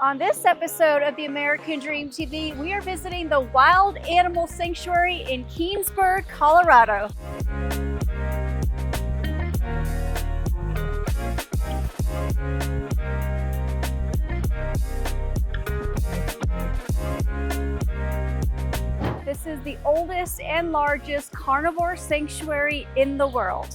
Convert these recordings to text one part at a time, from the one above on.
On this episode of the American Dream TV, we are visiting the Wild Animal Sanctuary in Keenesburg, Colorado. This is the oldest and largest carnivore sanctuary in the world.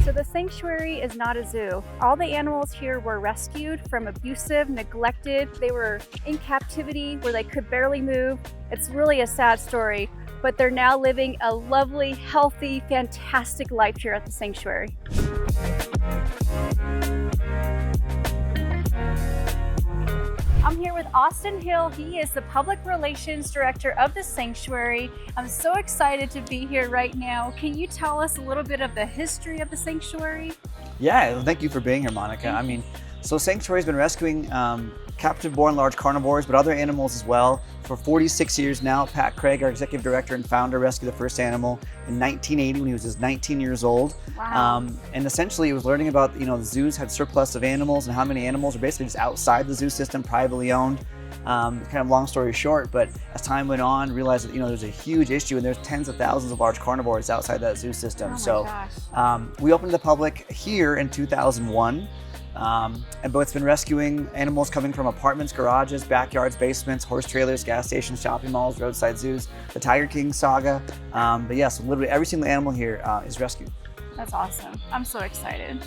So the sanctuary is not a zoo. All the animals here were rescued from abusive, neglected. They were in captivity where they could barely move. It's really a sad story, but they're now living a lovely, healthy, fantastic life here at the sanctuary. I'm here with Austin Hill. He is the Public Relations Director of the Sanctuary. I'm so excited to be here right now. Can you tell us a little bit of the history of the Sanctuary? Yeah, thank you for being here, Monica. So Sanctuary's been rescuing captive-born large carnivores, but other animals as well. For 46 years now, Pat Craig, our executive director and founder, rescued the first animal in 1980 when he was just 19 years old. Wow. And essentially he was learning about, the zoos had surplus of animals and how many animals are basically just outside the zoo system, privately owned. Kind of long story short, but as time went on, realized that, there's a huge issue and there's tens of thousands of large carnivores outside that zoo system. We opened to the public here in 2001. But it's been rescuing animals coming from apartments, garages, backyards, basements, horse trailers, gas stations, shopping malls, roadside zoos, the Tiger King saga. But yeah, so literally every single animal here is rescued. That's awesome. I'm so excited.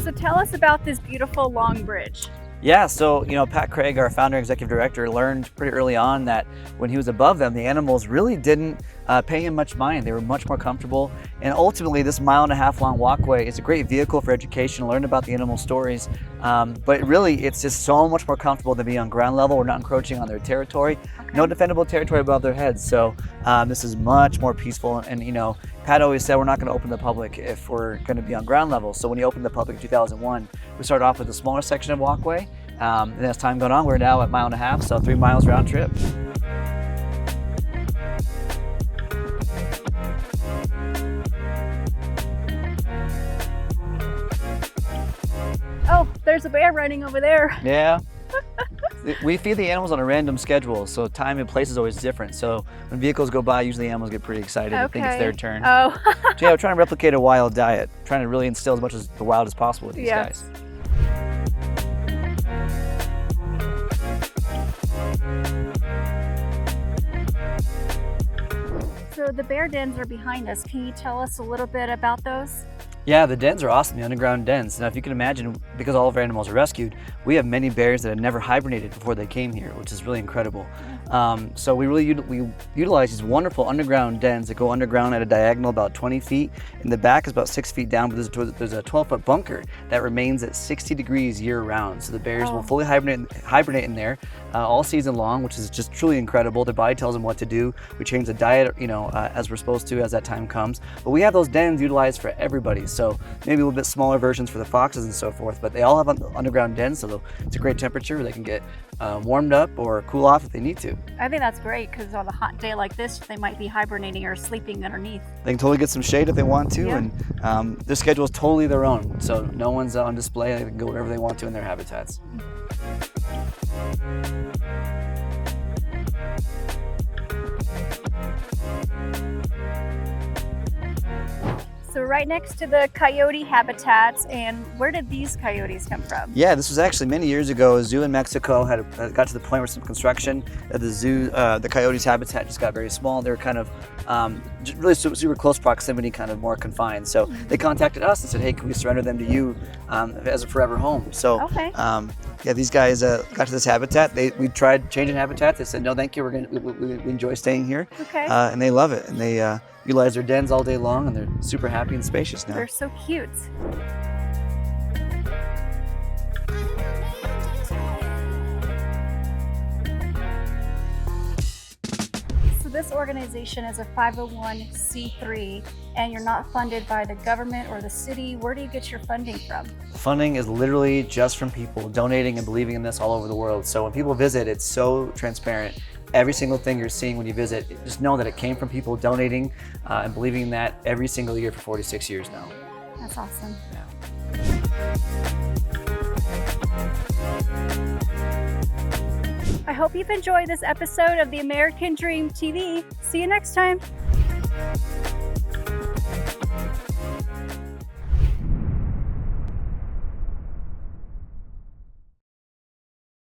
So tell us about this beautiful long bridge. Yeah, so Pat Craig, our founder and executive director, learned pretty early on that when he was above them, the animals really didn't pay him much mind. They were much more comfortable. And ultimately, this 1.5 mile long walkway is a great vehicle for education, learn about the animal stories. But really, it's just so much more comfortable than being on ground level. We're not encroaching on their territory. Okay. No defendable territory above their heads. So this is much more peaceful. And Pat always said we're not going to open the public if we're going to be on ground level. So when he opened the public in 2001, we started off with a smaller section of walkway. And as time going on, we're now at 1.5 miles, so 3 miles round trip. Oh, there's a bear running over there. Yeah. We feed the animals on a random schedule, so time and place is always different. So when vehicles go by, usually animals get pretty excited and think it's their turn. Oh. So yeah, we're trying to replicate a wild diet, trying to really instill as much as the wild as possible with these guys. So the bear dens are behind us. Can you tell us a little bit about those? Yeah, the dens are awesome, the underground dens. Now, if you can imagine, because all of our animals are rescued, we have many bears that had never hibernated before they came here, which is really incredible. So we utilize these wonderful underground dens that go underground at a diagonal about 20 feet. In the back is about 6 feet down, but there's a 12-foot bunker that remains at 60 degrees year-round. So the bears will fully hibernate in there all season long, which is just truly incredible. Their body tells them what to do. We change the diet, as we're supposed to as that time comes. But we have those dens utilized for everybody. So maybe a little bit smaller versions for the foxes and so forth, but they all have underground dens, so it's a great temperature. They can get warmed up or cool off if they need to. I think that's great because on a hot day like this, they might be hibernating or sleeping underneath. They can totally get some shade if they want to, and their schedule is totally their own, so no one's on display. They can go wherever they want to in their habitats. So right next to the coyote habitats, and where did these coyotes come from? Yeah, this was actually many years ago. A zoo in Mexico got to the point where some construction at the zoo, the coyotes' habitat just got very small. They were kind of really super close proximity, kind of more confined. So they contacted us and said, hey, can we surrender them to you as a forever home? So these guys got to this habitat. We tried changing habitat. They said, no, thank you. We enjoy staying here. Okay. And they love it. And they utilize their dens all day long, and they're super happy and spacious now. They're so cute. So this organization is a 501c3 and you're not funded by the government or the city. Where do you get your funding from? Funding is literally just from people donating and believing in this all over the world. So when people visit, it's so transparent. every single thing you're seeing when you visit, just know that it came from people donating and believing in that every single year for 46 years now. That's awesome. Yeah. I hope you've enjoyed this episode of the American Dream TV. See you next time.